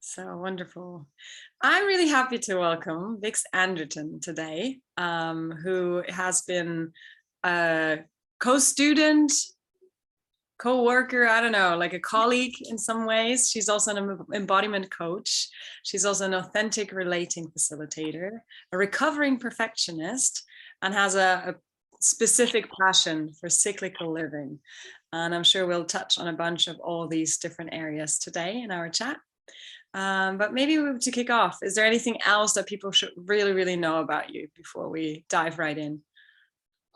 So wonderful. I'm really happy to welcome Vix Anderton today, who has been a co-student, co-worker, I don't know, like a colleague in some ways. She's also an embodiment coach. She's also an authentic relating facilitator, a recovering perfectionist, and has a specific passion for cyclical living. And I'm sure we'll touch on a bunch of all these different areas today in our chat. But maybe to kick off, is there anything else that people should really know about you before we dive right in?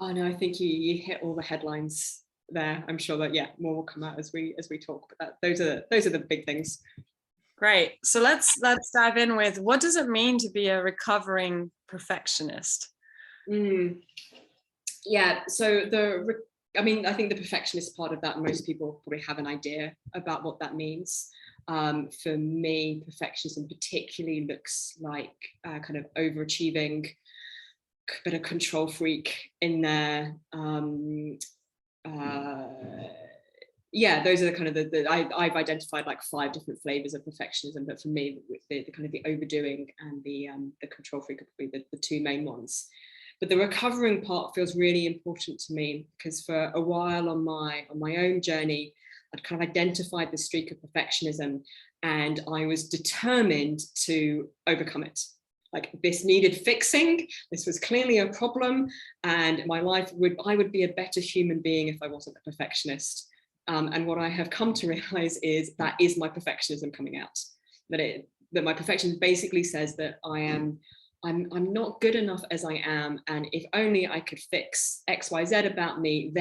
Oh no, I think you hit all the headlines there. I'm sure that more will come out as we talk, but those are the big things. Great. So let's dive in with, what does it mean to be a recovering perfectionist? Yeah. So I think the perfectionist part of that, most people probably have an idea about what that means. For me, perfectionism particularly looks like kind of overachieving, bit of control freak in there. Those are the kind of I've identified like 5 different flavors of perfectionism, but for me, the kind of the overdoing and the control freak are probably the 2 main ones. But the recovering part feels really important to me because for a while on my own journey, I'd kind of identified the streak of perfectionism and I was determined to overcome it. Like, this needed fixing. This was clearly a problem, and my life I would be a better human being if I wasn't a perfectionist. And what I have come to realize is that is my perfectionism coming out. That my perfectionism basically says that I'm not good enough as I am, and if only I could fix X, Y, Z about me,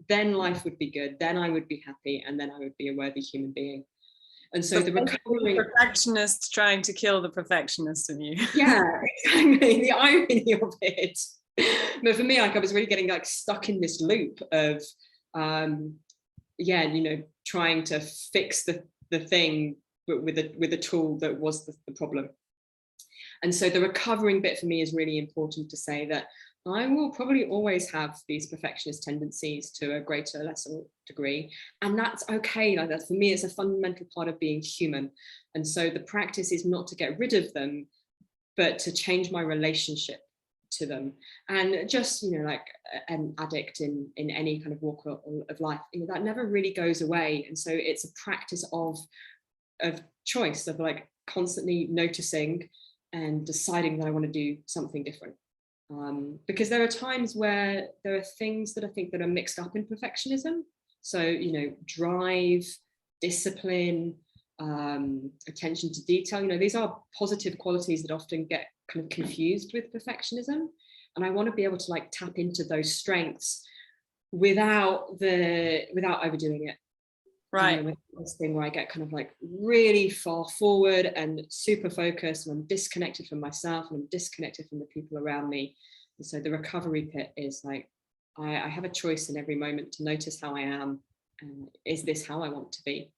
then life would be good, then I would be happy, and then I would be a worthy human being. And so the recovering perfectionist trying to kill the perfectionist in you. Yeah, exactly. The irony of it. But for me, like, I was really getting like stuck in this loop of trying to fix the thing with a tool that was the problem. And so the recovering bit for me is really important to say that I will probably always have these perfectionist tendencies to a greater or lesser degree. And that's okay. Like, that for me, it's a fundamental part of being human. And so the practice is not to get rid of them, but to change my relationship to them. And just, like an addict in any kind of walk of life, that never really goes away. And so it's a practice of choice, of like constantly noticing and deciding that I want to do something different. Because there are times where there are things that I think that are mixed up in perfectionism. So, drive, discipline, attention to detail, these are positive qualities that often get kind of confused with perfectionism. And I want to be able to like tap into those strengths without overdoing it. Right. With this thing where I get kind of like really far forward and super focused, and I'm disconnected from myself and I'm disconnected from the people around me. And so the recovery pit is like, I have a choice in every moment to notice how I am, and is this how I want to be?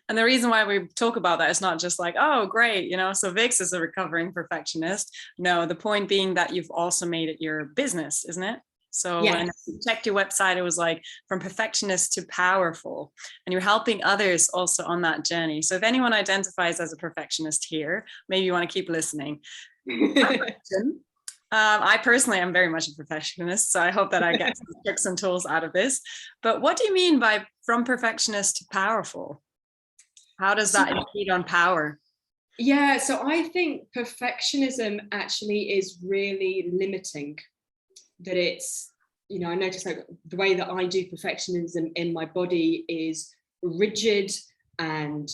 And the reason why we talk about that is not just like, oh, great, so Vix is a recovering perfectionist. No, the point being that you've also made it your business, isn't it? So yes. When I checked your website, it was like from perfectionist to powerful, and you're helping others also on that journey. So if anyone identifies as a perfectionist here, maybe you want to keep listening. I personally am very much a perfectionist, so I hope that I get some tricks and tools out of this. But what do you mean by from perfectionist to powerful? How does that impede on power? Yeah, so I think perfectionism actually is really limiting. That it's, I notice like the way that I do perfectionism in my body is rigid and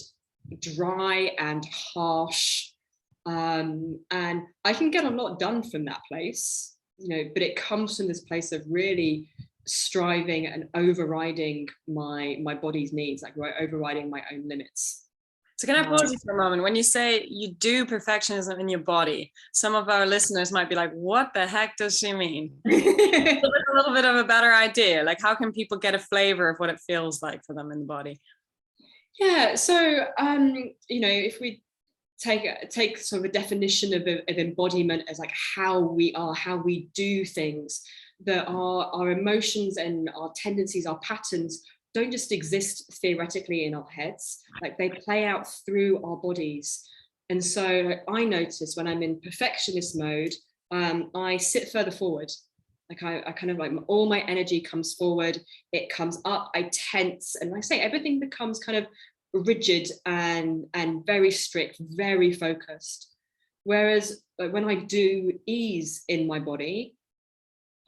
dry and harsh. And I can get a lot done from that place, but it comes from this place of really striving and overriding my body's needs, like overriding my own limits. So can I pause you for a moment? When you say you do perfectionism in your body, some of our listeners might be like, what the heck does she mean? A little bit of a better idea. Like, how can people get a flavor of what it feels like for them in the body? Yeah, so, if we take sort of a definition of embodiment as like how we are, how we do things, that our emotions and our tendencies, our patterns don't just exist theoretically in our heads, like they play out through our bodies. And so like, I notice when I'm in perfectionist mode, I sit further forward. Like I kind of like all my energy comes forward, it comes up, I tense, and like I say, everything becomes kind of rigid and very strict, very focused. Whereas like, when I do ease in my body,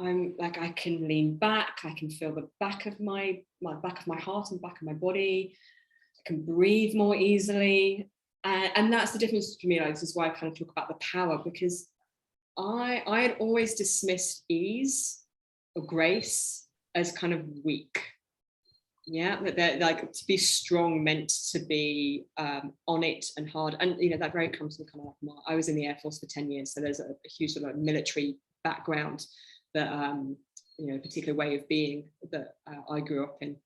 I'm like, I can lean back, I can feel the back of my back of my heart and back of my body, I can breathe more easily. And that's the difference for me. Like, this is why I kind of talk about the power, because I had always dismissed ease or grace as kind of weak. Yeah, that they're like, to be strong meant to be on it and hard. And you know, that very comes from kind of like, I was in the Air Force for 10 years, so there's a huge sort of military background that you know, particular way of being that I grew up in.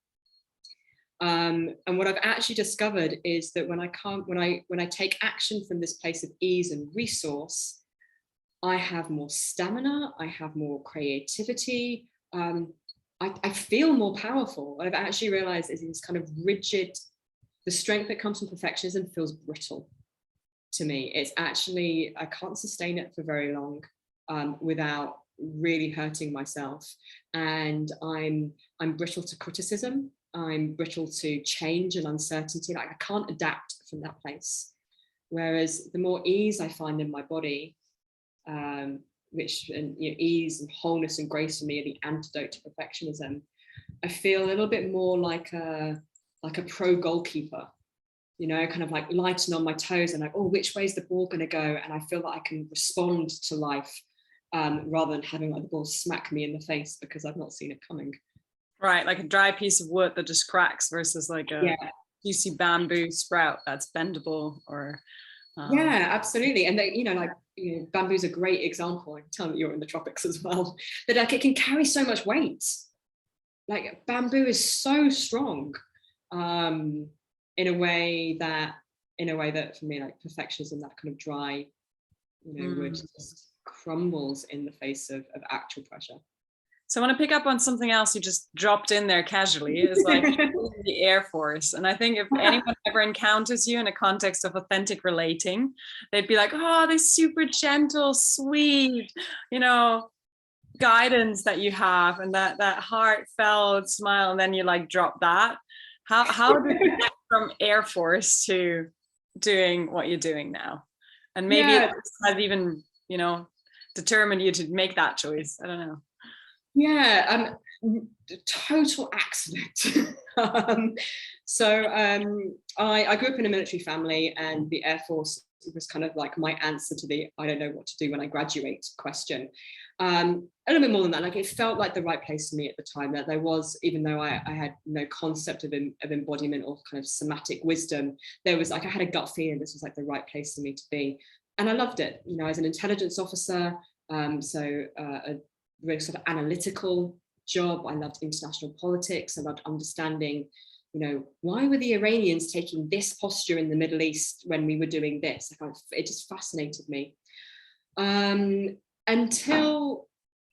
And what I've actually discovered is that when I take action from this place of ease and resource, I have more stamina, I have more creativity, I feel more powerful. What I've actually realized is this kind of rigid, the strength that comes from perfectionism feels brittle to me. It's actually, I can't sustain it for very long without really hurting myself. And I'm brittle to criticism, I'm brittle to change and uncertainty. Like I can't adapt from that place. Whereas the more ease I find in my body, which, and you know, ease and wholeness and grace for me are the antidote to perfectionism. I feel a little bit more like a pro goalkeeper, you know, kind of like lighten on my toes and like, oh, which way is the ball going to go? And I feel that I can respond to life rather than having like the ball smack me in the face because I've not seen it coming. Right, like a dry piece of wood that just cracks versus like a juicy bamboo sprout that's bendable or yeah, absolutely. And they, you know, like, you know, bamboo's a great example. I can tell that you're in the tropics as well, that like it can carry so much weight. Like bamboo is so strong in a way that for me, like perfectionism, that kind of dry, you know, wood just crumbles in the face of actual pressure. So I want to pick up on something else you just dropped in there casually, is like the Air Force. And I think if anyone ever encounters you in a context of authentic relating, they'd be like, oh, this super gentle, sweet, you know, guidance that you have and that heartfelt smile. And then you like drop that. How did you get from Air Force to doing what you're doing now? And maybe it has even, you know, determined you to make that choice. I don't know. Yeah, total accident. So I grew up in a military family, and the Air Force was kind of like my answer to the I don't know what to do when I graduate question. A little bit more than that, like it felt like the right place for me at the time, that there was, even though I had no concept of embodiment or kind of somatic wisdom, there was like, I had a gut feeling this was like the right place for me to be. And I loved it, you know, as an intelligence officer, a very sort of analytical job. I loved international politics. I loved understanding, you know, why were the Iranians taking this posture in the Middle East when we were doing this? Like it just fascinated me. Until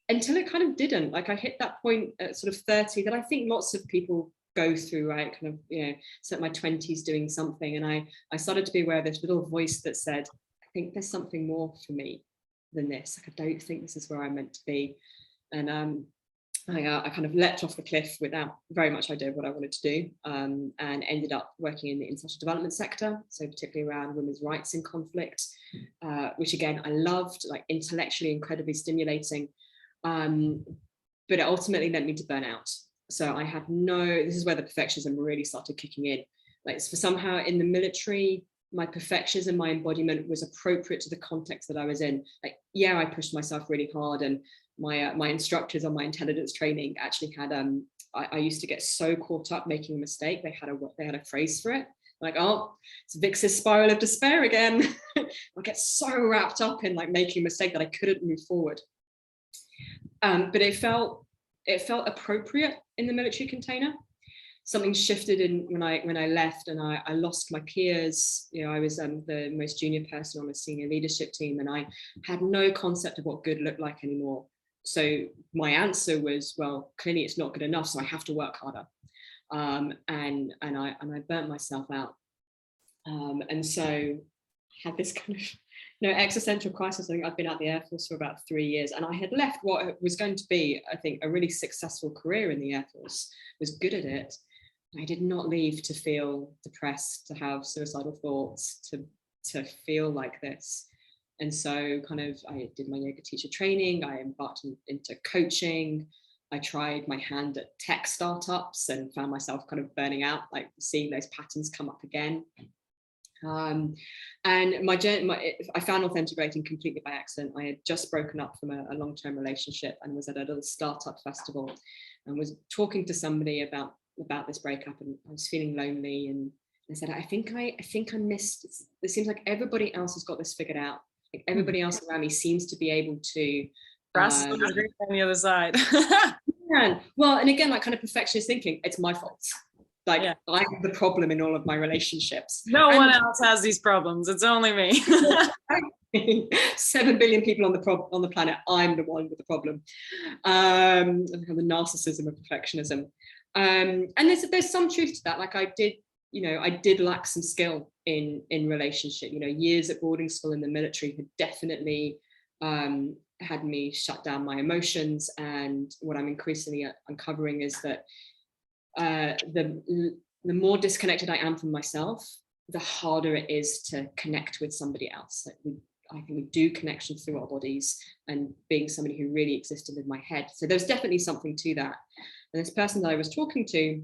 it kind of didn't. Like I hit that point at sort of 30 that I think lots of people go through, right? Kind of, you know, spent my 20s doing something, and I started to be aware of this little voice that said, I think there's something more for me than this. Like I don't think this is where I'm meant to be. And I kind of leapt off the cliff without very much idea of what I wanted to do, and ended up working in the international development sector, so particularly around women's rights in conflict, which again I loved, like intellectually incredibly stimulating, but it ultimately led me to burnout. So I had this is where the perfectionism really started kicking in. Like for somehow in the military, my perfectionism, my embodiment was appropriate to the context that I was in. Like, yeah, I pushed myself really hard, and my instructors on my intelligence training actually had I used to get so caught up making a mistake. They had a phrase for it, like, oh, it's Vix's spiral of despair again. I get so wrapped up in like making a mistake that I couldn't move forward. But it felt appropriate in the military container. Something shifted in when I left, and I lost my peers. You know, I was the most junior person on a senior leadership team, and I had no concept of what good looked like anymore. So my answer was, well, clearly it's not good enough, so I have to work harder. and I burnt myself out. And so I had this kind of existential crisis. I think I've been out the Air Force for about 3 years, and I had left what was going to be, I think, a really successful career in the Air Force, was good at it. I did not leave to feel depressed, to have suicidal thoughts, to feel like this. And so kind of I did my yoga teacher training, I embarked into coaching, I tried my hand at tech startups and found myself kind of burning out, like seeing those patterns come up again. And my journey, I found authentic relating completely by accident. I had just broken up from a long-term relationship and was at a little startup festival and was talking to somebody about this breakup, and I was feeling lonely, and I said, I think I missed, it seems like everybody else has got this figured out. Like everybody else around me seems to be able to on the other side. Well, and again, like kind of perfectionist thinking, it's my fault. Like I'm the problem in all of my relationships. No one else has these problems. It's only me. 7 billion people on the planet. I'm the one with the problem. The narcissism of perfectionism. And there's some truth to that. Like I did lack some skill in relationship. Years at boarding school in the military had definitely had me shut down my emotions. And what I'm increasingly uncovering is that the more disconnected I am from myself, the harder it is to connect with somebody else. I think we do connection through our bodies, and being somebody who really existed in my head. So there's definitely something to that. And this person that I was talking to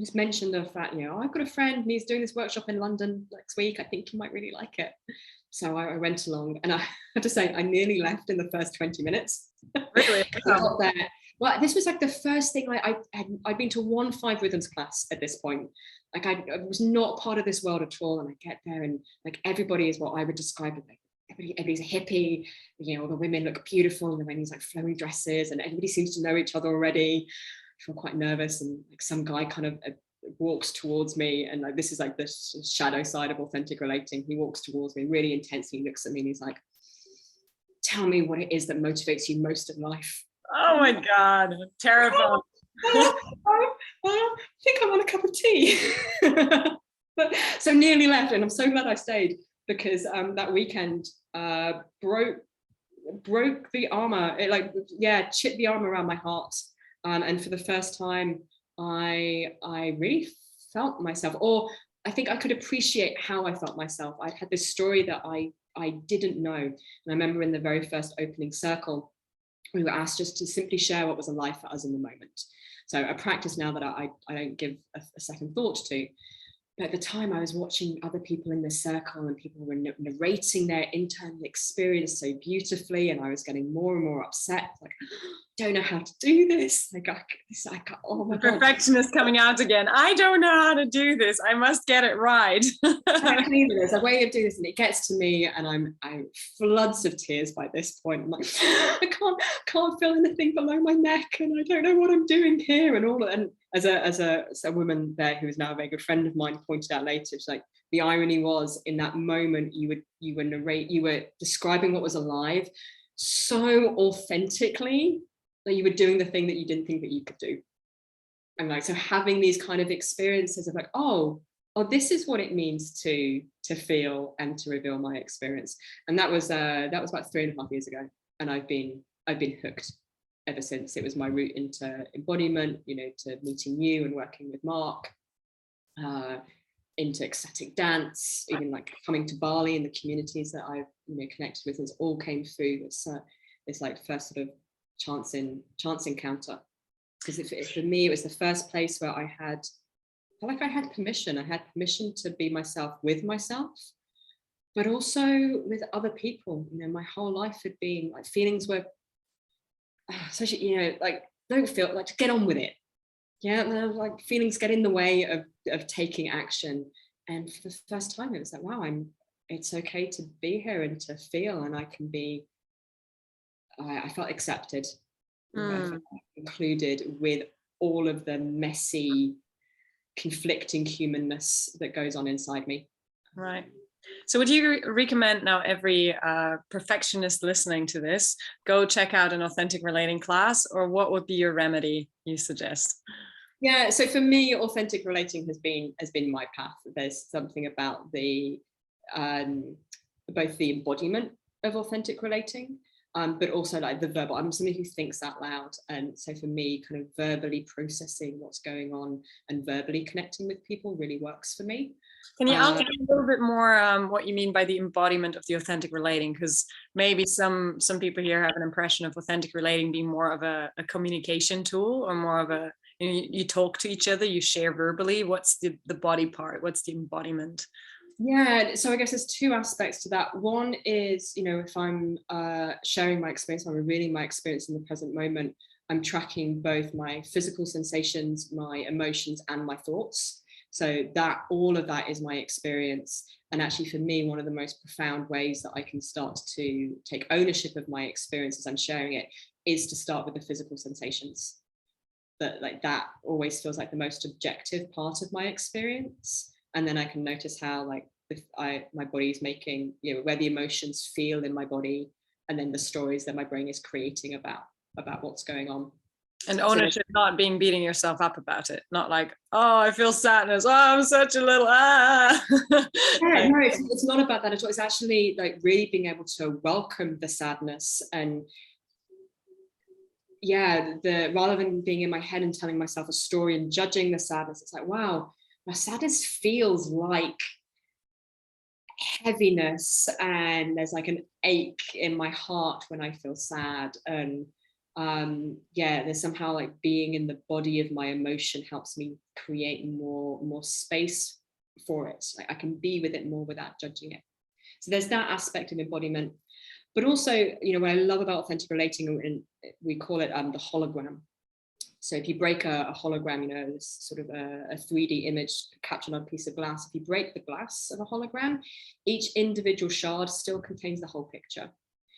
just mentioned the fact, I've got a friend and he's doing this workshop in London next week. I think you might really like it. So I went along, and I have to say, I nearly left in the first 20 minutes. Really? I got there. Well, this was like the first thing I'd been to 1 5 rhythms class at this point. Like I was not part of this world at all. And I get there, and like everybody is what I would describe as like, everybody's a hippie, all the women look beautiful and they're wearing these like flowy dresses, and everybody seems to know each other already. I feel quite nervous, and like some guy kind of walks towards me, and like this is like the shadow side of authentic relating. He walks towards me really intensely, looks at me, and he's like, tell me what it is that motivates you most in life. Oh my God, terrifying. I think I want a cup of tea. But so nearly left, and I'm so glad I stayed, because that weekend broke the armor. It chipped the armor around my heart, and for the first time I really felt myself, or I think I could appreciate how I felt myself. I'd had this story that I didn't know, and I remember in the very first opening circle we were asked just to simply share what was alive for us in the moment. So a practice now that I don't give a second thought to. But at the time I was watching other people in the circle, and people were narrating their internal experience so beautifully, and I was getting more and more upset. Like, I don't know how to do this. Oh my God. Perfectionist coming out again. I don't know how to do this. I must get it right. Exactly. There's a way of doing this, and it gets to me, and I'm floods of tears by this point. I'm like, I can't feel anything below my neck, and I don't know what I'm doing here, and as a woman there who is now a very good friend of mine pointed out later, it's like the irony was, in that moment you were describing what was alive so authentically that you were doing the thing that you didn't think that you could do. And like, so having these kind of experiences of like, oh, this is what it means to feel and to reveal my experience. And that was about 3.5 years ago, and I've been hooked ever since. It was my route into embodiment, to meeting you and working with Mark, into ecstatic dance, even like coming to Bali and the communities that I've connected with. This all came through this like first sort of chance encounter. Because for me, it was the first place where I felt like I had permission. I had permission to be myself with myself, but also with other people. My whole life had been like, feelings were especially, like, don't feel like, to get on with it. Like feelings get in the way of taking action. And for the first time it was like, wow, it's okay to be here and to feel, and I felt accepted. I felt included with all of the messy, conflicting humanness that goes on inside me. Right. So would you recommend now every perfectionist listening to this go check out an authentic relating class, or what would be your remedy you suggest? Yeah, so for me, authentic relating has been my path. There's something about the both the embodiment of authentic relating, but also like the verbal. I'm somebody who thinks out loud, and so for me, kind of verbally processing what's going on and verbally connecting with people really works for me. Can you outline a little bit more what you mean by the embodiment of the authentic relating? Because maybe some people here have an impression of authentic relating being more of a communication tool, or more of a, you know, you talk to each other, you share verbally. What's the body part? What's the embodiment? Yeah, so I guess there's two aspects to that. One is, you know, if I'm sharing my experience, I'm revealing my experience in the present moment, I'm tracking both my physical sensations, my emotions, and my thoughts. So that all of that is my experience. And actually for me, one of the most profound ways that I can start to take ownership of my experience as I'm sharing it is to start with the physical sensations. That always feels like the most objective part of my experience. And then I can notice how like my body's making, you know, where the emotions feel in my body, and then the stories that my brain is creating about what's going on. And ownership, not being beating yourself up about it, not like, oh, I feel sadness, oh, I'm such a little Yeah, no, it's not about that at all. It's actually like really being able to welcome the sadness, and yeah, rather than being in my head and telling myself a story and judging the sadness, it's like, wow, my sadness feels like heaviness, and there's like an ache in my heart when I feel sad. And yeah, there's somehow like being in the body of my emotion helps me create more space for it. Like I can be with it more without judging it. So there's that aspect of embodiment. But also, you know, what I love about authentic relating, and we call it the hologram. So if you break a hologram, you know, this sort of a 3D image captured on a piece of glass, if you break the glass of a hologram, each individual shard still contains the whole picture.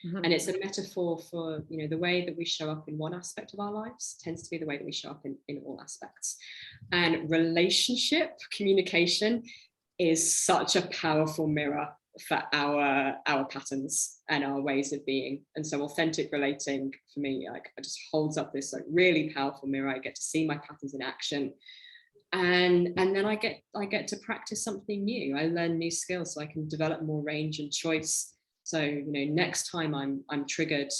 Mm-hmm. And it's a metaphor for, you know, the way that we show up in one aspect of our lives tends to be the way that we show up in all aspects. And relationship, communication is such a powerful mirror for our patterns and our ways of being. And so authentic relating for me, like, it just holds up this like really powerful mirror. I get to see my patterns in action, and then I get to practice something new. I learn new skills so I can develop more range and choice. So, you know, next time I'm triggered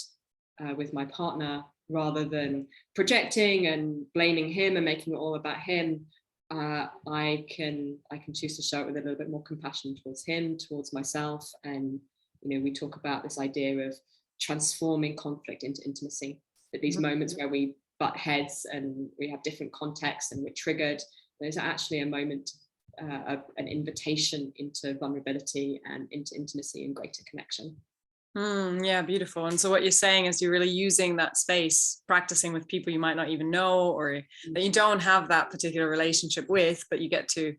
with my partner, rather than projecting and blaming him and making it all about him, I can choose to show it with a little bit more compassion towards him, towards myself. And, you know, we talk about this idea of transforming conflict into intimacy, that these moments where we butt heads and we have different contexts and we're triggered, there's actually a moment, an invitation into vulnerability and into intimacy and greater connection. Yeah, beautiful. And so what you're saying is you're really using that space, practicing with people you might not even know, or that you don't have that particular relationship with, but you get to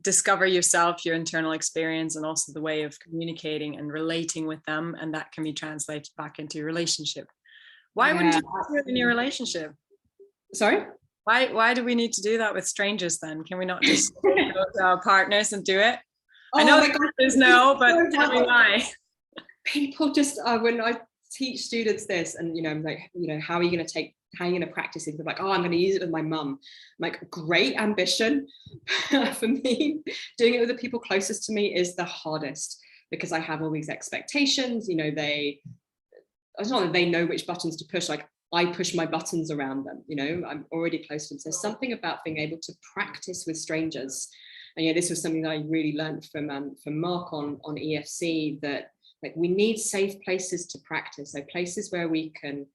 discover yourself, your internal experience, and also the way of communicating and relating with them. And that can be translated back into your relationship. Why wouldn't you do it in your relationship? Sorry? Why do we need to do that with strangers then? Can we not just go to our partners and do it? Oh, I know the answer is no, but tell me why. People just when I teach students this, and, you know, I'm like, you know, how are you going to practice it? They're like, oh, I'm going to use it with my mum. I'm like, great ambition. For me, doing it with the people closest to me is the hardest, because I have all these expectations. You know, it's not that they know which buttons to push. Like, I push my buttons around them. You know, I'm already close to them. So there's something about being able to practice with strangers. And yeah, this was something that I really learned from Mark on EFC, that like we need safe places to practice. So places where we can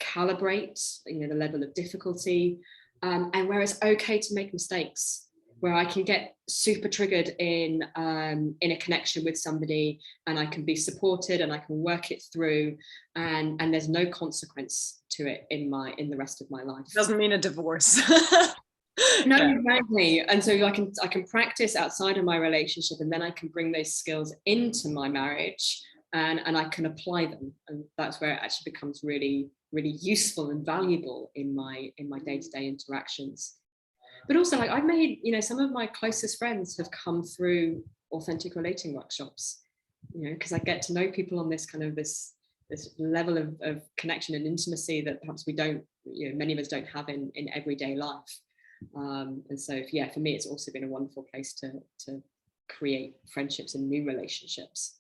calibrate, you know, the level of difficulty, and where it's okay to make mistakes, where I can get super triggered in a connection with somebody, and I can be supported and I can work it through, and there's no consequence to it in the rest of my life. Doesn't mean a divorce. No, exactly. And so I can practice outside of my relationship, and then I can bring those skills into my marriage, and I can apply them. And that's where it actually becomes really, really useful and valuable in my day-to-day interactions. But also, like, I've made, you know, some of my closest friends have come through authentic relating workshops, you know, because I get to know people on this kind of this level of connection and intimacy that perhaps we don't many of us don't have in everyday life. And so yeah, for me, it's also been a wonderful place to create friendships and new relationships.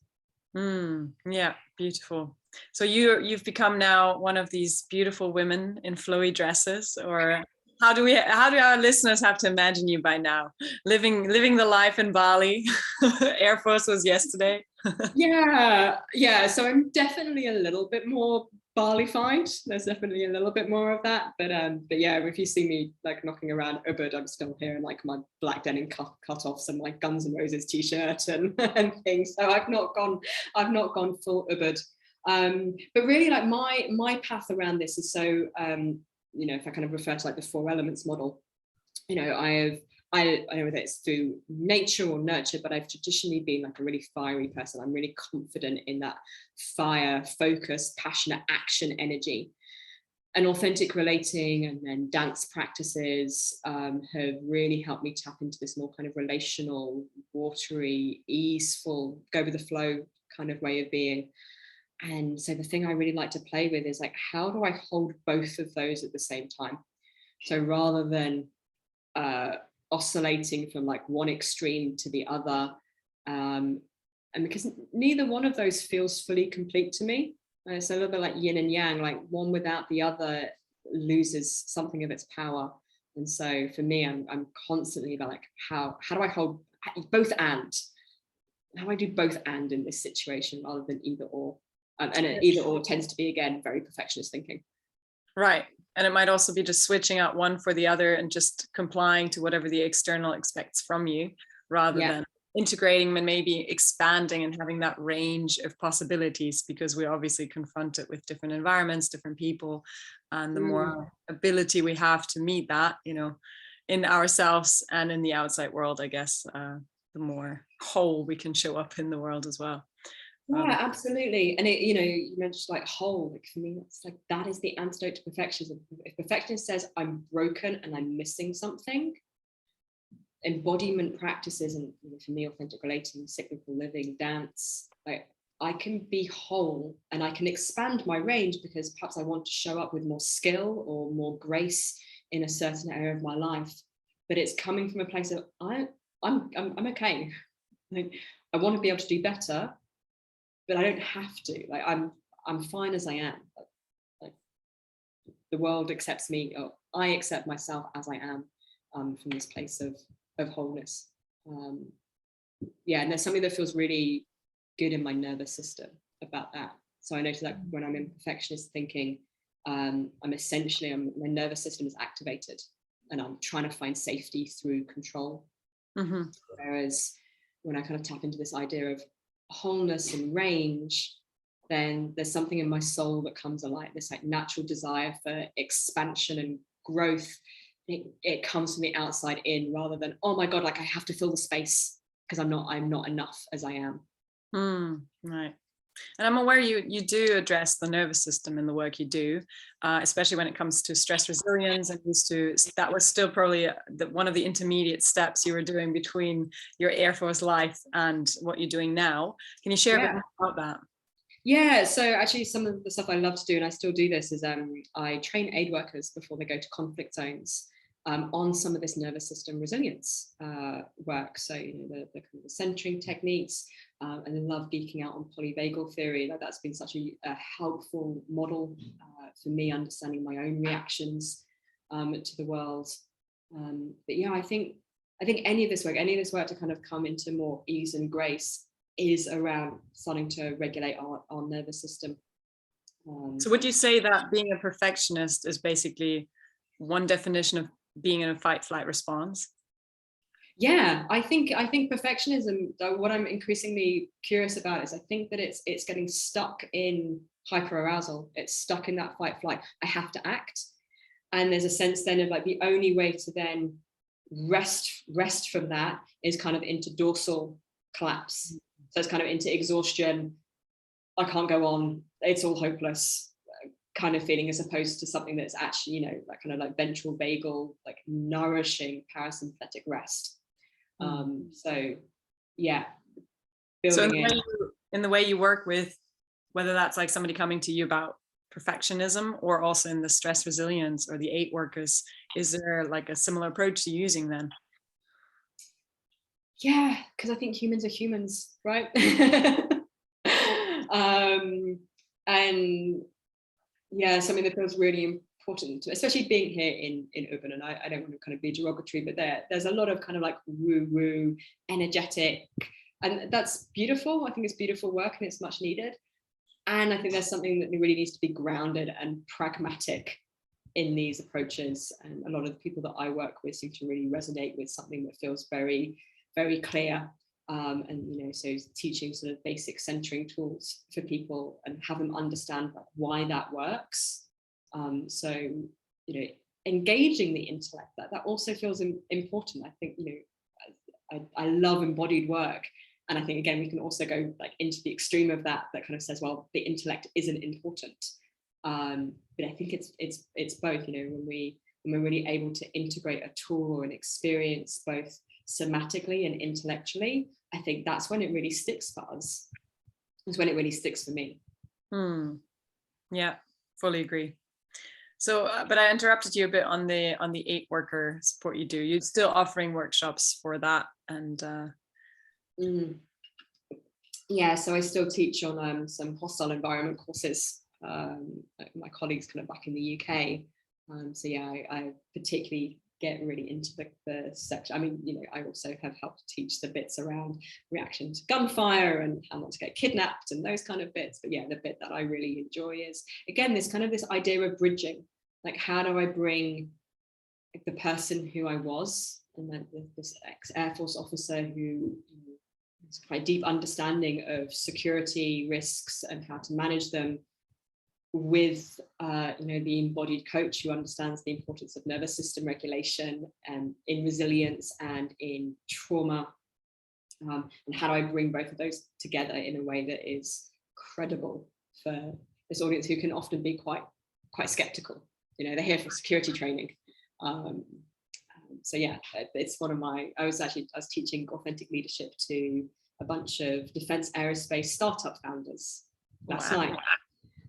Yeah, beautiful. So you've become now one of these beautiful women in flowy dresses, or how do our listeners have to imagine you by now? Living the life in Bali. Air Force was yesterday. Yeah. So I'm definitely a little bit more Bali-fied. There's definitely a little bit more of that. But yeah, if you see me like knocking around Ubud, I'm still here in like my black denim cut-offs and my Guns N' Roses t-shirt and things. So I've not gone full Ubud. But really, like my path around this is so if I kind of refer to like the 4 elements model, I don't know whether it's through nature or nurture, but I've traditionally been like a really fiery person. I'm really confident in that fire, focus, passionate action energy. And authentic relating and then dance practices have really helped me tap into this more kind of relational, watery, easeful, go with the flow kind of way of being. And so the thing I really like to play with is like, how do I hold both of those at the same time? So rather than oscillating from like one extreme to the other, and because neither one of those feels fully complete to me, it's a little bit like yin and yang, like one without the other loses something of its power. And so for me, I'm constantly about like how do I hold both and how do I do both and in this situation rather than either or, and an either or tends to be, again, very perfectionist thinking. Right. And it might also be just switching out one for the other and just complying to whatever the external expects from you, rather than integrating and maybe expanding and having that range of possibilities, because we're obviously confronted with different environments, different people, and the more ability we have to meet that, in ourselves and in the outside world, I guess, the more whole we can show up in the world as well. Yeah, absolutely. And you mentioned like whole, like for me, it's like that is the antidote to perfectionism. If perfectionist says I'm broken and I'm missing something, embodiment practices, and for me, authentic relating, cyclical living, dance, like I can be whole and I can expand my range because perhaps I want to show up with more skill or more grace in a certain area of my life. But it's coming from a place of I'm okay. Like, I want to be able to do better, but I don't have to. Like I'm fine as I am. Like the world accepts me, or I accept myself as I am, from this place of wholeness. And there's something that feels really good in my nervous system about that. So I notice that when I'm in perfectionist thinking, my nervous system is activated, and I'm trying to find safety through control. Whereas when I kind of tap into this idea of wholeness and range, then there's something in my soul that comes alive, this like natural desire for expansion and growth. It comes from the outside in, rather than, oh my God, like I have to fill the space because I'm not enough as I am. Right. And I'm aware you do address the nervous system in the work you do, especially when it comes to stress resilience, and that was still probably one of the intermediate steps you were doing between your Air Force life and what you're doing now. Can you share a bit more about that? Yeah, so actually some of the stuff I love to do, and I still do this, is I train aid workers before they go to conflict zones on some of this nervous system resilience work. So, the kind of the centering techniques, and I love geeking out on polyvagal theory. Like that's been such a helpful model for me, understanding my own reactions to the world. But yeah, I think any of this work to kind of come into more ease and grace is around starting to regulate our nervous system. So would you say that being a perfectionist is basically one definition of being in a fight-flight response? Yeah, I think perfectionism, what I'm increasingly curious about is I think that it's getting stuck in hyperarousal. It's stuck in that fight-flight. I have to act. And there's a sense then of like the only way to then rest from that is kind of into dorsal collapse. So it's kind of into exhaustion. I can't go on. It's all hopeless kind of feeling, as opposed to something that's actually, like kind of like ventral vagal, like nourishing parasympathetic rest. So yeah. So in the way you work with, whether that's like somebody coming to you about perfectionism, or also in the stress resilience or the 8 workers? Is there like a similar approach to using then? Yeah, because I think humans are humans, right? And yeah, something that feels really important, especially being here in Urban, and I don't want to kind of be derogatory, but there's a lot of kind of like woo-woo, energetic, and that's beautiful. I think it's beautiful work and it's much needed. And I think there's something that really needs to be grounded and pragmatic in these approaches. And a lot of the people that I work with seem to really resonate with something that feels very, very clear. And so teaching sort of basic centering tools for people and have them understand why that works. So engaging the intellect, that also feels important. I think I love embodied work, and I think again we can also go like into the extreme of that kind of says, well, the intellect isn't important. But I think it's both. When we're really able to integrate a tool or an experience both somatically and intellectually, I think that's when it really sticks for us. It's when it really sticks for me. Yeah, fully agree. So, but I interrupted you a bit on the 8 worker support you do. You're still offering workshops for that, and yeah. So I still teach on some hostile environment courses. My colleagues kind of back in the UK. So yeah, I particularly get really into the section. I mean, I also have helped teach the bits around reaction to gunfire and how not to get kidnapped and those kind of bits. But yeah, the bit that I really enjoy is, again, this idea of bridging. Like, how do I bring the person who I was, and then this ex-Air Force officer who has quite deep understanding of security risks and how to manage them, with the embodied coach who understands the importance of nervous system regulation and in resilience and in trauma, and how do I bring both of those together in a way that is credible for this audience who can often be quite skeptical. They're here for security training. So yeah, it's one of I was teaching authentic leadership to a bunch of defense aerospace startup founders last night.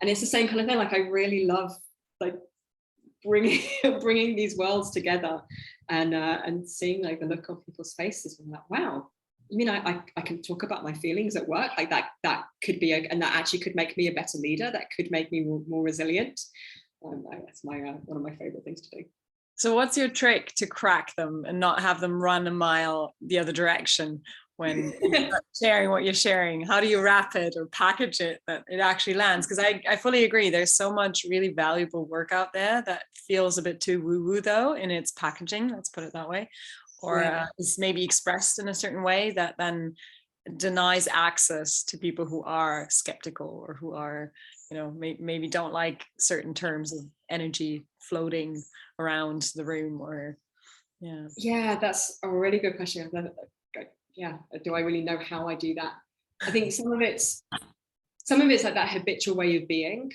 And it's the same kind of thing. Like, I really love like bringing these worlds together, and seeing like the look on people's faces. I'm like, wow, I can talk about my feelings at work. Like that could be, and that actually could make me a better leader. That could make me more resilient. That's one of my favorite things to do. So what's your trick to crack them and not have them run a mile the other direction when you're sharing what you're sharing? How do you wrap it or package it that it actually lands? Because I fully agree, there's so much really valuable work out there that feels a bit too woo-woo though in its packaging, let's put it that way, or is maybe expressed in a certain way that then denies access to people who are skeptical or who are, maybe don't like certain terms of energy floating around the room. Or yeah, that's a really good question. Yeah, do I really know how I do that? I think some of it's like that habitual way of being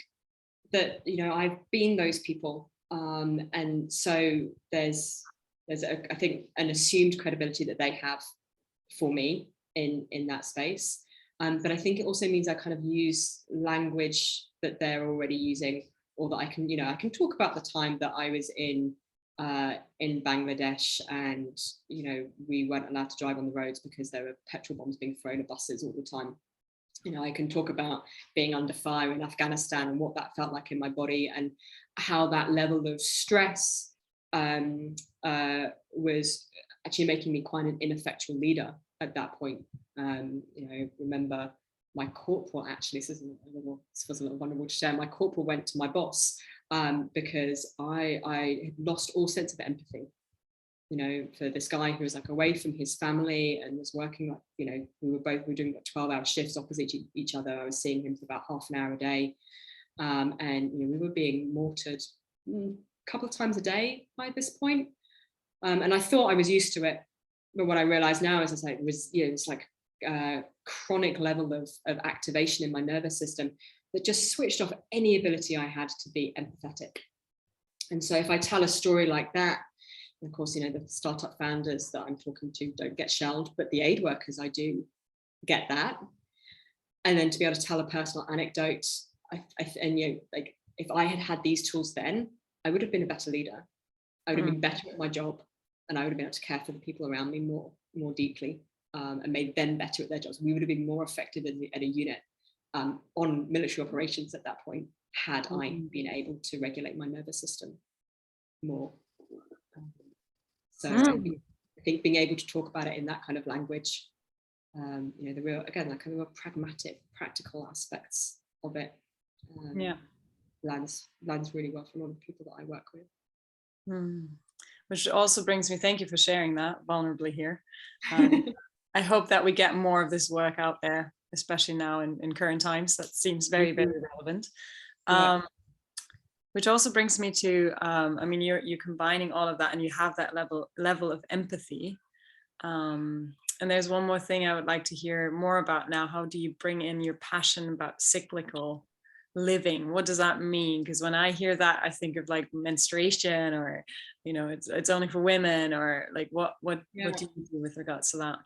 that I've been those people, and so there's I think an assumed credibility that they have for me in that space, but I think it also means I kind of use language that they're already using, or that I can talk about the time that I was in Bangladesh, and we weren't allowed to drive on the roads because there were petrol bombs being thrown at buses all the time. I can talk about being under fire in Afghanistan and what that felt like in my body, and how that level of stress was actually making me quite an ineffectual leader at that point. Remember my corporal, actually, this was a little vulnerable to share, my corporal went to my boss because I had lost all sense of empathy, for this guy who was like away from his family and was working like, we were doing like 12-hour shifts opposite each other. I was seeing him for about half an hour a day, and we were being mortared a couple of times a day by this point, and I thought I was used to it, but what I realized now is it's like a chronic level of activation in my nervous system that just switched off any ability I had to be empathetic. And so if I tell a story like that, of course, the startup founders that I'm talking to don't get shelled, but the aid workers, I do get that. And then to be able to tell a personal anecdote, if I had had these tools then, I would have been a better leader. I would have been better at my job, and I would have been able to care for the people around me more deeply, and made them better at their jobs. We would have been more effective at a unit on military operations at that point, had I been able to regulate my nervous system more. So I think being able to talk about it in that kind of language, the real, again, like kind of real pragmatic, practical aspects of it, lands really well for a lot of people that I work with. Which also brings me, thank you for sharing that vulnerably here. I hope that we get more of this work out there, especially now in current times. That seems very, very relevant. Which also brings me to, I mean, you're combining all of that, and you have that level of empathy. And there's one more thing I would like to hear more about now. How do you bring in your passion about cyclical living? What does that mean? Because when I hear that, I think of like menstruation, or it's only for women, or like what do you do with regards to that?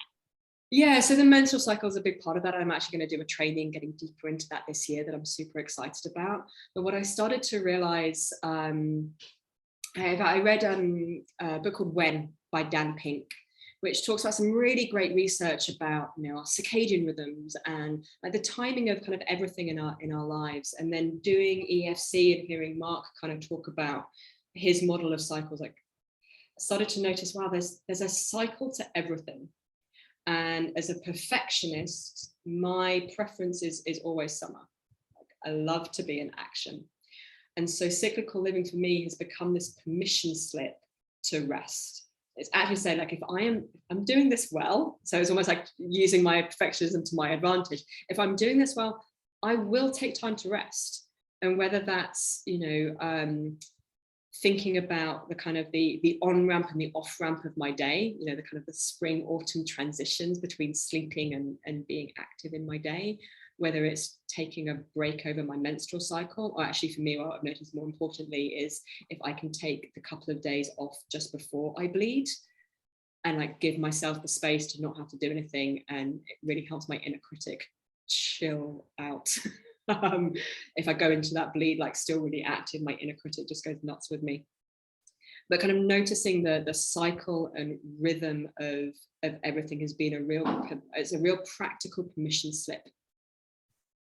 Yeah, so the menstrual cycle is a big part of that. I'm actually going to do a training getting deeper into that this year that I'm super excited about. But what I started to realize, I read a book called When by Dan Pink, which talks about some really great research about our circadian rhythms and like the timing of kind of everything in our lives. And then doing EFC and hearing Mark kind of talk about his model of cycles, like I started to notice, wow, there's a cycle to everything. And as a perfectionist, my preference is always summer. Like, I love to be in action. And so cyclical living for me has become this permission slip to rest. It's actually saying, like, if I'm doing this well, so it's almost like using my perfectionism to my advantage. If I'm doing this well, I will take time to rest. And whether that's, thinking about the kind of the on-ramp and the off-ramp of my day, the kind of the spring-autumn transitions between sleeping and being active in my day, whether it's taking a break over my menstrual cycle, or actually for me, what I've noticed more importantly is if I can take a couple of days off just before I bleed and like give myself the space to not have to do anything, and it really helps my inner critic chill out. If I go into that bleed like still really active, my inner critic just goes nuts with me. But kind of noticing the cycle and rhythm of everything has been a real practical permission slip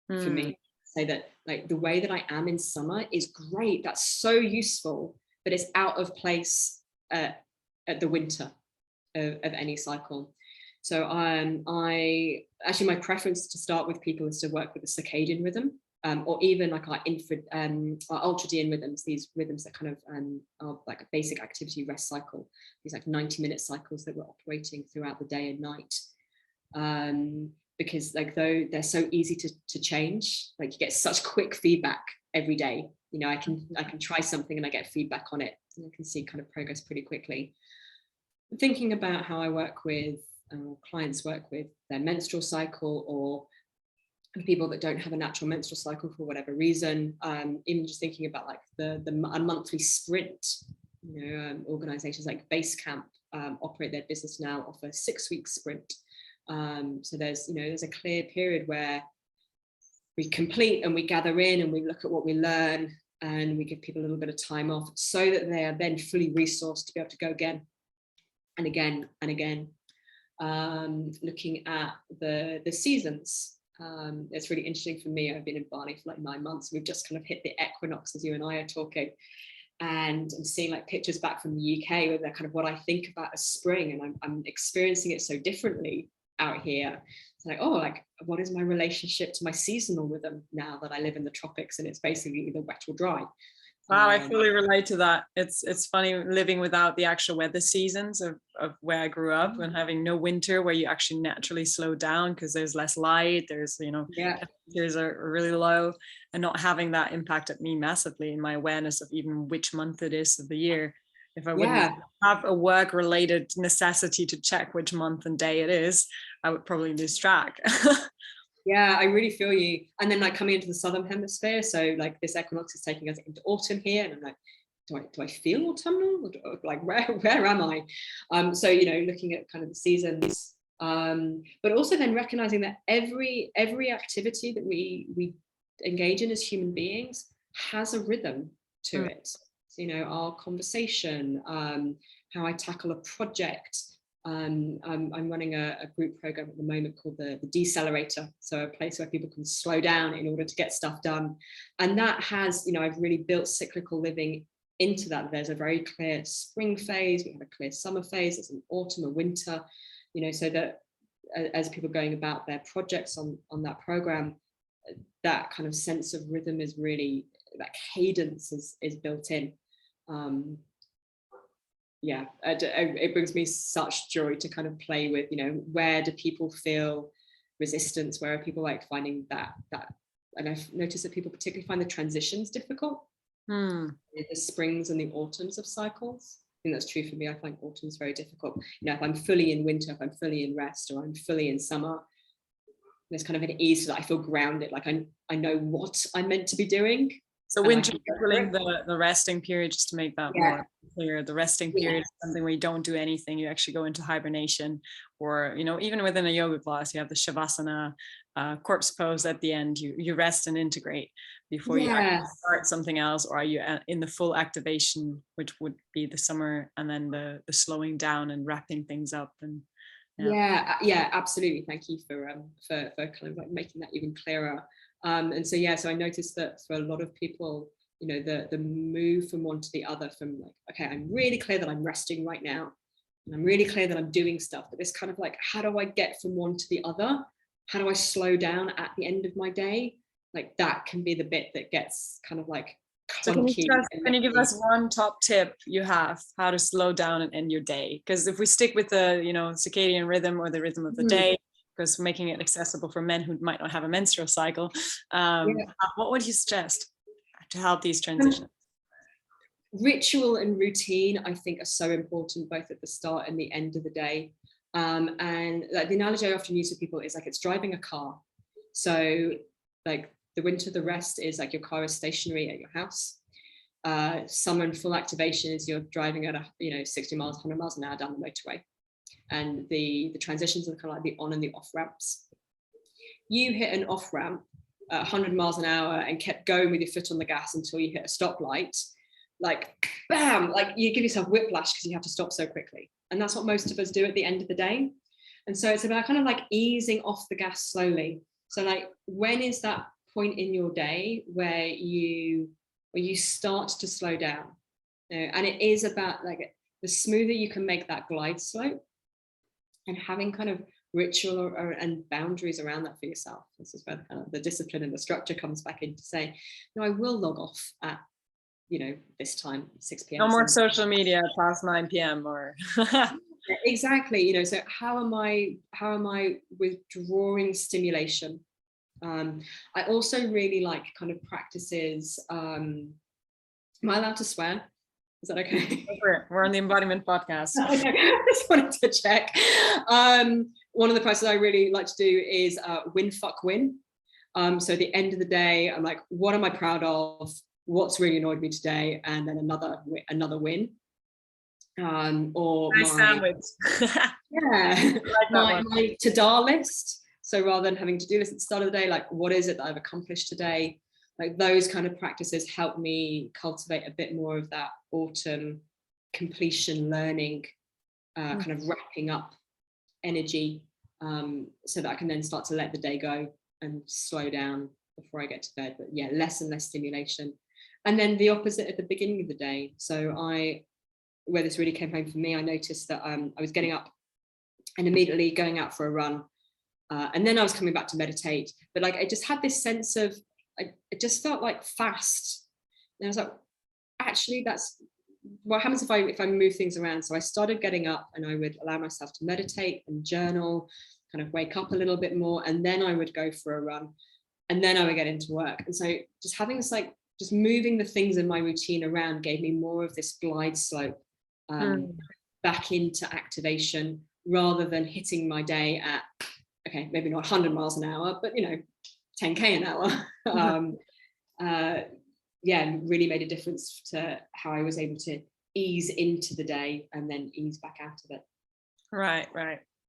for me. Say that like the way that I am in summer is great, that's so useful, but it's out of place at the winter of any cycle. So my preference to start with people is to work with the circadian rhythm, or even like our ultradian rhythms, these rhythms that kind of are like a basic activity rest cycle, these like 90-minute cycles that we're operating throughout the day and night. Because like though they're so easy to change, like you get such quick feedback every day. I can try something and I get feedback on it, and I can see kind of progress pretty quickly. Thinking about how I work with clients work with their menstrual cycle, or people that don't have a natural menstrual cycle for whatever reason, even just thinking about like a monthly sprint. Organizations like Basecamp operate their business now off a 6-week sprint. So there's a clear period where we complete and we gather in and we look at what we learn, and we give people a little bit of time off so that they are then fully resourced to be able to go again and again and again. Looking at the seasons, it's really interesting for me. I've been in Bali for like 9 months. We've just kind of hit the equinox as you and I are talking, and I'm seeing like pictures back from the UK where they're kind of what I think about as spring, and I'm experiencing it so differently out here. It's like, oh, like what is my relationship to my seasonal rhythm now that I live in the tropics and it's basically either wet or dry? Wow, I fully relate to that. It's funny living without the actual weather seasons of where I grew up, and having no winter where you actually naturally slow down because there's less light, there's temperatures are really low, and not having that impacted me massively in my awareness of even which month it is of the year. If I wouldn't have a work related necessity to check which month and day it is, I would probably lose track. Yeah, I really feel you. And then like coming into the southern hemisphere, so like this equinox is taking us into autumn here, and I'm like, do I feel autumnal? Like where am I? So looking at kind of the seasons, but also then recognizing that every activity that we engage in as human beings has a rhythm to it. So, you know, our conversation, how I tackle a project. I'm running a group program at the moment called the Decelerator, so a place where people can slow down in order to get stuff done. And that has, you know, I've really built cyclical living into that. There's a very clear spring phase, we have a clear summer phase, there's an autumn, a winter, you know, so that as people going about their projects on that program, that kind of sense of rhythm is really, that cadence is built in. Yeah, it brings me such joy to kind of play with, you know, where do people feel resistance, where are people like finding that, and I've noticed that people particularly find the transitions difficult, the springs and the autumns of cycles. I think that's true for me. I find autumn's very difficult. You know, if I'm fully in winter, if I'm fully in rest, or I'm fully in summer, there's kind of an ease to that. I feel grounded, like I know what I'm meant to be doing. So winter equaling the resting period, just to make that more clear. The resting period is something where you don't do anything. You actually go into hibernation, or, you know, even within a yoga class, you have the Shavasana corpse pose at the end. You rest and integrate before you actually start something else, or are you in the full activation, which would be the summer, and then the slowing down and wrapping things up. And yeah, absolutely. Thank you for kind of like making that even clearer. And so I noticed that for a lot of people, you know, the move from one to the other, from like, okay, I'm really clear that I'm resting right now, and I'm really clear that I'm doing stuff, but this kind of like, how do I get from one to the other? How do I slow down at the end of my day? Like, that can be the bit that gets kind of like clunky. So can you give us one top tip you have how to slow down and end your day? Because if we stick with the, you know, circadian rhythm, or the rhythm of the day, because making it accessible for men who might not have a menstrual cycle, what would you suggest to help these transitions? Ritual and routine, I think, are so important, both at the start and the end of the day. And like, the analogy I often use with people is like, it's driving a car. So like, the winter, the rest is like your car is stationary at your house. Summer and full activation is you're driving at 60 miles, 100 miles an hour down the motorway. And the transitions are kind of like the on and the off ramps. You hit an off ramp at 100 miles an hour and kept going with your foot on the gas until you hit a stoplight, like bam, like you give yourself whiplash because you have to stop so quickly. And that's what most of us do at the end of the day. And so it's about kind of like easing off the gas slowly. So like, when is that point in your day where you start to slow down? You know, and it is about like, the smoother you can make that glide slope, and having kind of ritual and boundaries around that for yourself. This is where kind of the discipline and the structure comes back in to say, no, I will log off at, you know, this time, 6 p.m. No more social media past 9 p.m. or exactly. You know, so how am I withdrawing stimulation? I also really like kind of practices. Am I allowed to swear? Is that okay? We're on the Embodiment podcast. I just wanted to check. One of the practices I really like to do is win, fuck, win. So at the end of the day, I'm like, what am I proud of? What's really annoyed me today? And then another win. Or nice sandwich. my to-do list. So rather than having to do this at the start of the day, like, what is it that I've accomplished today? Like, those kind of practices help me cultivate a bit more of that autumn completion learning, kind of wrapping up energy, so that I can then start to let the day go and slow down before I get to bed. But yeah, less and less stimulation. And then the opposite at the beginning of the day. So where this really came home for me, I noticed that I was getting up and immediately going out for a run. And then I was coming back to meditate. But like, I just had this sense of, it just felt like fast. And I was like, actually, that's what happens if I move things around. So I started getting up, and I would allow myself to meditate and journal, kind of wake up a little bit more, and then I would go for a run, and then I would get into work. And so just having this, like, just moving the things in my routine around gave me more of this glide slope back into activation, rather than hitting my day at, okay, maybe not 100 miles an hour, but, you know, 10K an hour. Really made a difference to how I was able to ease into the day and then ease back out of it. Right.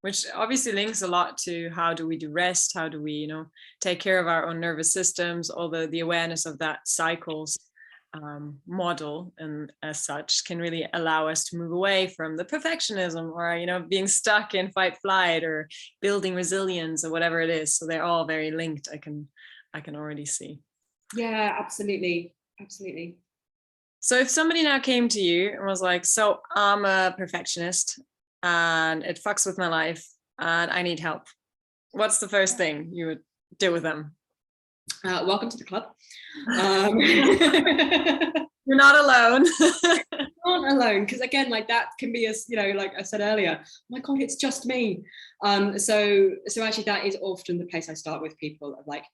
which obviously links a lot to how do we do rest, how do we, you know, take care of our own nervous systems, although the awareness of that cycles model and as such can really allow us to move away from the perfectionism or, you know, being stuck in fight flight or building resilience or whatever it is. So they're all very linked. I can already see. Yeah, absolutely. Absolutely. So if somebody now came to you and was like, so I'm a perfectionist and it fucks with my life and I need help, what's the first thing you would do with them? Welcome to the club. You're not alone. Not alone, because again, like that can be, as you know, like I said earlier, oh my God, it's just me. So actually that is often the place I start with people, of like,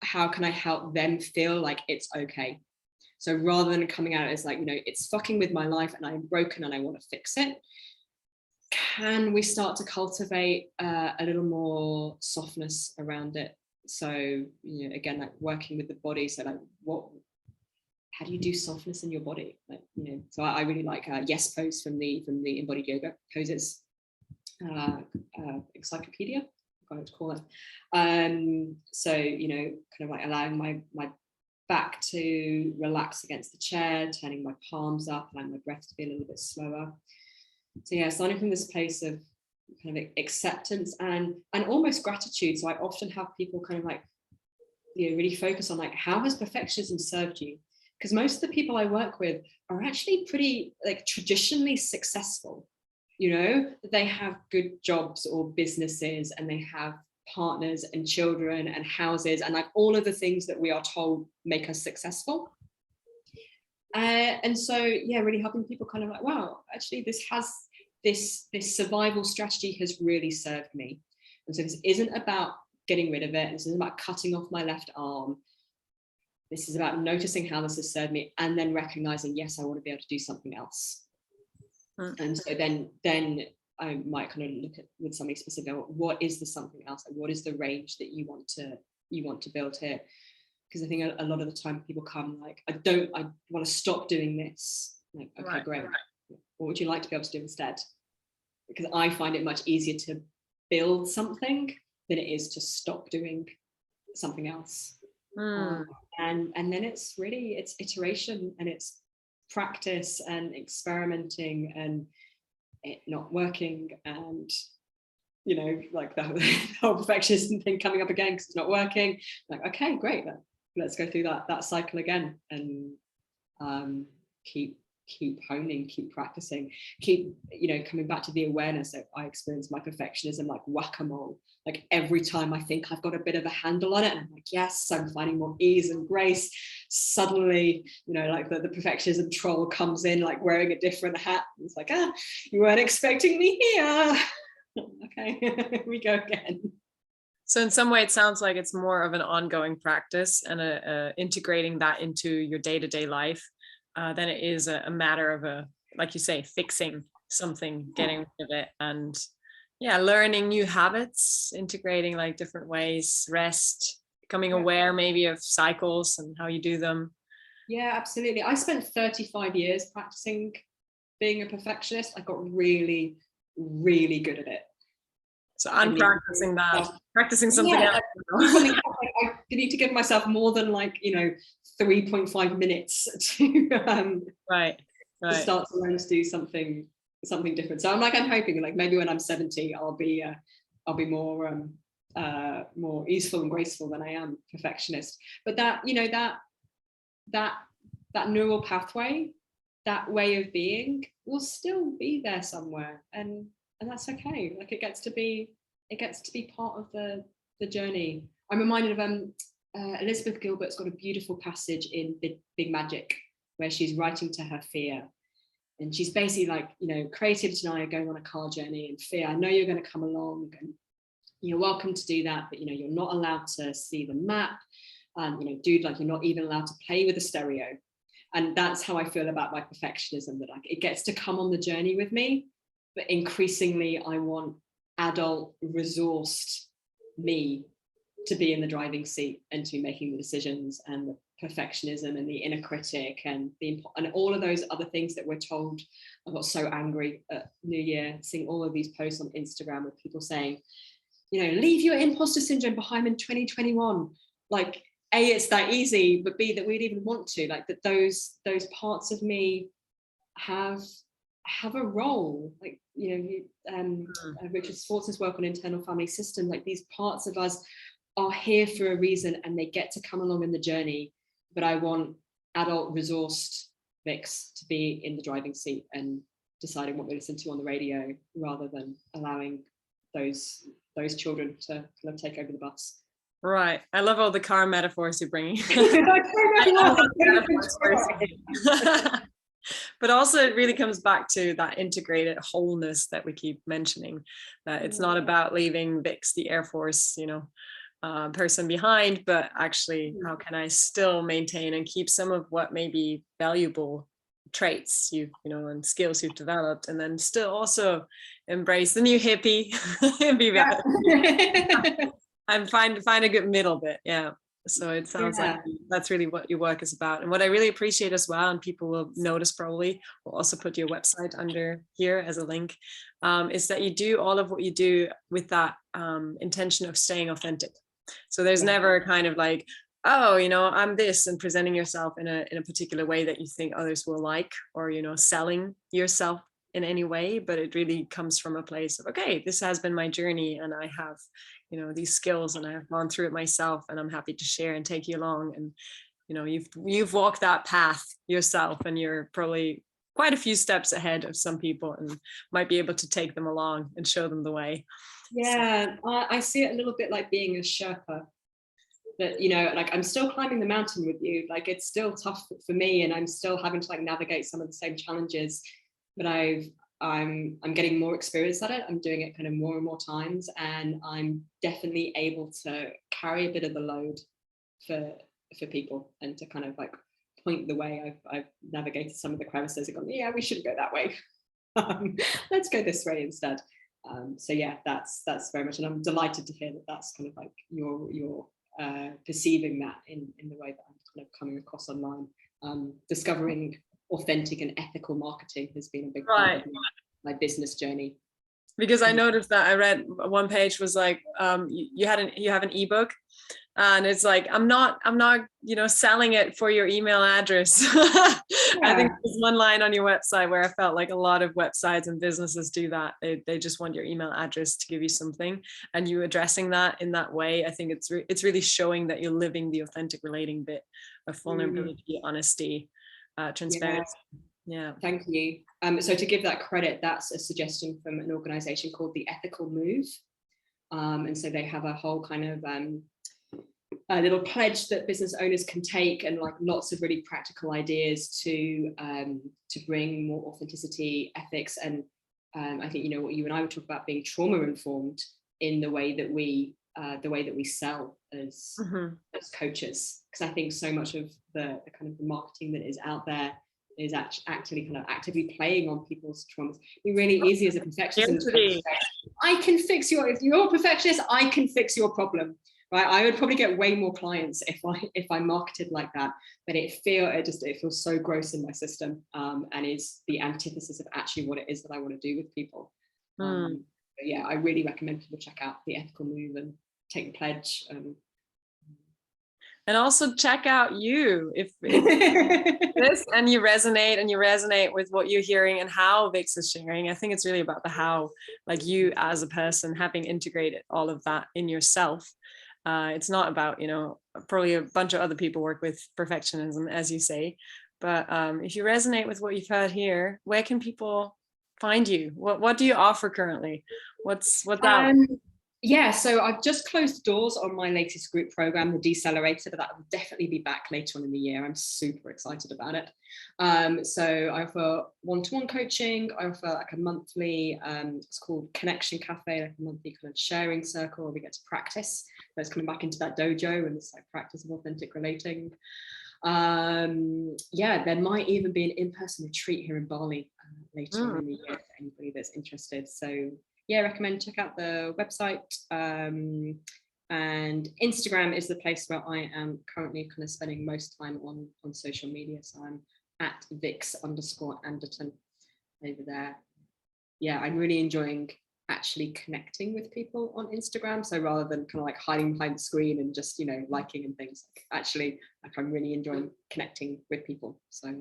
how can I help them feel like it's okay? So rather than coming out as like, you know, it's fucking with my life and I'm broken and I want to fix it, can we start to cultivate a little more softness around it? So, you know, again, like working with the body. So like, how do you do softness in your body? Like, you know, so I really like yes pose from the embodied yoga poses, encyclopedia, I forgot what to call it. So, you know, kind of like allowing my back to relax against the chair, turning my palms up, allowing my breath to be a little bit slower. So yeah, starting from this place of kind of acceptance and almost gratitude. So I often have people kind of like, you know, really focus on like, how has perfectionism served you? Because most of the people I work with are actually pretty like traditionally successful. You know, they have good jobs or businesses and they have partners and children and houses and like all of the things that we are told make us successful. And so, yeah, really helping people kind of like, wow, actually this survival strategy has really served me. And so this isn't about getting rid of it. This isn't about cutting off my left arm. This is about noticing how this has served me and then recognizing, yes, I want to be able to do something else. And so then I might kind of look at with something specific, what is the something else? Like, what is the range that you want to build here? Because I think a lot of the time people come like, I want to stop doing this. Like, okay, right, great. Right. What would you like to be able to do instead? Because I find it much easier to build something than it is to stop doing something else. And then it's iteration and it's practice and experimenting and it not working and, you know, like the whole perfectionism thing coming up again because it's not working. Like, okay, great, let's go through that cycle again and keep honing, keep practicing, keep, you know, coming back to the awareness that I experience my perfectionism like whack-a-mole. Like every time I think I've got a bit of a handle on it and I'm like, yes, I'm finding more ease and grace, suddenly, you know, like the perfectionism troll comes in like wearing a different hat. It's like, you weren't expecting me here. Okay, here we go again. So in some way, it sounds like it's more of an ongoing practice and integrating that into your day-to-day life than it is a matter of like you say, fixing something, getting rid of it, and yeah, learning new habits, integrating like different ways, rest, becoming aware maybe of cycles and how you do them. Yeah, absolutely. I spent 35 years practicing being a perfectionist. I got really, really good at it. So I'm practicing that, practicing something else. I need to give myself more than like, you know, 3.5 minutes to to start to learn to do something different. So I'm hoping like maybe when I'm 70, I'll be more more easeful and graceful than I am perfectionist. But that, you know, that neural pathway, that way of being will still be there somewhere, and that's okay. Like it gets to be part of the journey. I'm reminded of Elizabeth Gilbert's got a beautiful passage in Big Magic where she's writing to her fear. And she's basically like, you know, creativity and I are going on a car journey, and fear, I know you're going to come along and you're welcome to do that, but you know, you're not allowed to see the map. You know, dude, like you're not even allowed to play with a stereo. And that's how I feel about my perfectionism, that like it gets to come on the journey with me, but increasingly I want adult resourced me to be in the driving seat and to be making the decisions and perfectionism and the inner critic and all of those other things that we're told. I got so angry at New Year seeing all of these posts on Instagram with people saying, you know, leave your imposter syndrome behind in 2021. Like, A, it's that easy, but B, that we'd even want to, like, that those parts of me have a role. Like, you know, Richard Sforza's work on internal family systems, like these parts of us are here for a reason and they get to come along in the journey. But I want adult resourced Vix to be in the driving seat and deciding what we listen to on the radio, rather than allowing those children to kind of take over the bus. Right. I love all the car metaphors you're bringing. But also it really comes back to that integrated wholeness that we keep mentioning, that it's not about leaving Vix, the Air Force, you know, person behind, but actually how can I still maintain and keep some of what may be valuable traits you know and skills you've developed, and then still also embrace the new hippie and be and find a good middle bit. Yeah. So it sounds like that's really what your work is about. And what I really appreciate as well, and people will notice probably, we'll also put your website under here as a link, is that you do all of what you do with that intention of staying authentic. So there's never kind of like, oh, you know, I'm this, and presenting yourself in a particular way that you think others will like, or, you know, selling yourself in any way, but it really comes from a place of, okay, this has been my journey and I have, you know, these skills and I have gone through it myself, and I'm happy to share and take you along. And, you know, you've walked that path yourself, and you're probably quite a few steps ahead of some people and might be able to take them along and show them the way. Yeah, so I see it a little bit like being a Sherpa. That, you know, like I'm still climbing the mountain with you, like it's still tough for me and I'm still having to like navigate some of the same challenges, but I'm getting more experience at it. I'm doing it kind of more and more times, and I'm definitely able to carry a bit of the load for people, and to kind of like point the way. I've navigated some of the crevices and gone, yeah, we shouldn't go that way. Let's go this way instead. So yeah, that's very much, and I'm delighted to hear that that's kind of like your perceiving that in the way that I'm kind of coming across online. Discovering authentic and ethical marketing has been a big part of my business journey. Because I noticed that I read one page was like, you have an ebook, and it's like, I'm not, you know, selling it for your email address. I think there's one line on your website where I felt like a lot of websites and businesses do that. They just want your email address to give you something, and you addressing that in that way, I think it's really showing that you're living the authentic relating bit of vulnerability, honesty, transparency. Yeah. Thank you. So to give that credit, that's a suggestion from an organization called the Ethical Move. And so they have a whole kind of a little pledge that business owners can take, and like lots of really practical ideas to bring more authenticity, ethics, and I think, you know, what you and I would talk about, being trauma informed in the way that we sell as coaches, because I think so much of the kind of the marketing that is out there is actually kind of actively playing on people's traumas. It's really easy as a perfectionist. I can fix you're a perfectionist, I can fix your problem. Right, I would probably get way more clients if I marketed like that, but it feels so gross in my system, and is the antithesis of actually what it is that I want to do with people. But yeah, I really recommend people check out the Ethical Move and take the pledge. And also check out you if this and you resonate with what you're hearing and how Vix is sharing. I think it's really about the how, like you as a person having integrated all of that in yourself. It's not about, you know, probably a bunch of other people work with perfectionism, as you say, but if you resonate with what you've heard here, where can people find you? What do you offer currently? What's out? Yeah, so I've just closed doors on my latest group program, the Decelerator, but that will definitely be back later on in the year. I'm super excited about it. So I offer one-to-one coaching. I offer like a monthly, it's called Connection Cafe, like a monthly kind of sharing circle where we get to practice. Let's coming back into that dojo and this like practice of authentic relating. Yeah, there might even be an in-person retreat here in Bali later on in the year for anybody that's interested. So yeah, recommend check out the website. And Instagram is the place where I am currently kind of spending most time on social media. So I'm at Vix_Anderton over there. Yeah, I'm really enjoying actually connecting with people on Instagram. So rather than kind of like hiding behind the screen and just, you know, liking and things, actually, like I'm really enjoying connecting with people. So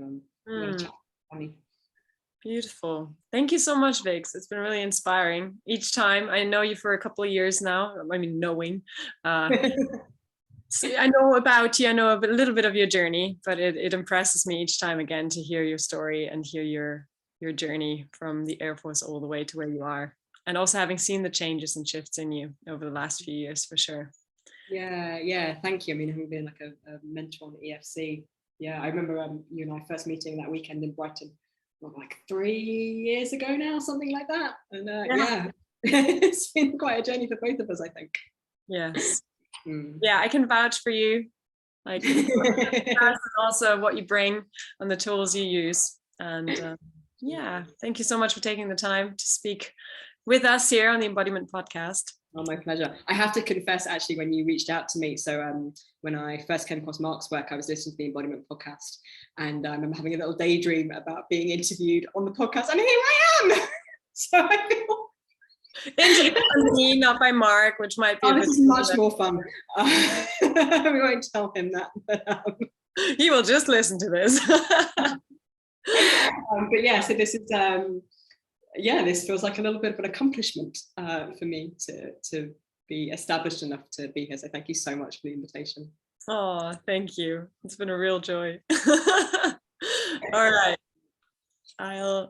Beautiful. Thank you so much, Vix. It's been really inspiring. Each time, I know you for a couple of years now. I mean, knowing. So I know about you. I know a little bit of your journey, but it impresses me each time again to hear your story and hear your journey from the Air Force all the way to where you are. And also having seen the changes and shifts in you over the last few years, for sure. Yeah, thank you. I mean, having been like a mentor on EFC, yeah, I remember you and I first meeting that weekend in Brighton, like 3 years ago now, something like that. And yeah, it's been quite a journey for both of us, I think. Yes. Yeah, I can vouch for you. Like, also what you bring and the tools you use. And yeah, thank you so much for taking the time to speak with us here on the Embodiment Podcast. Oh, my pleasure. I have to confess, actually, when you reached out to me, so when I first came across Mark's work, I was listening to the Embodiment Podcast, and I remember having a little daydream about being interviewed on the podcast, and here I am. So I feel interviewed by me, not by Mark, which might be this is much more fun. We won't tell him that, but he will just listen to this. But yeah, so this is this feels like a little bit of an accomplishment for me to be established enough to be here. So thank you so much for the invitation. Oh, thank you. It's been a real joy. All right. I'll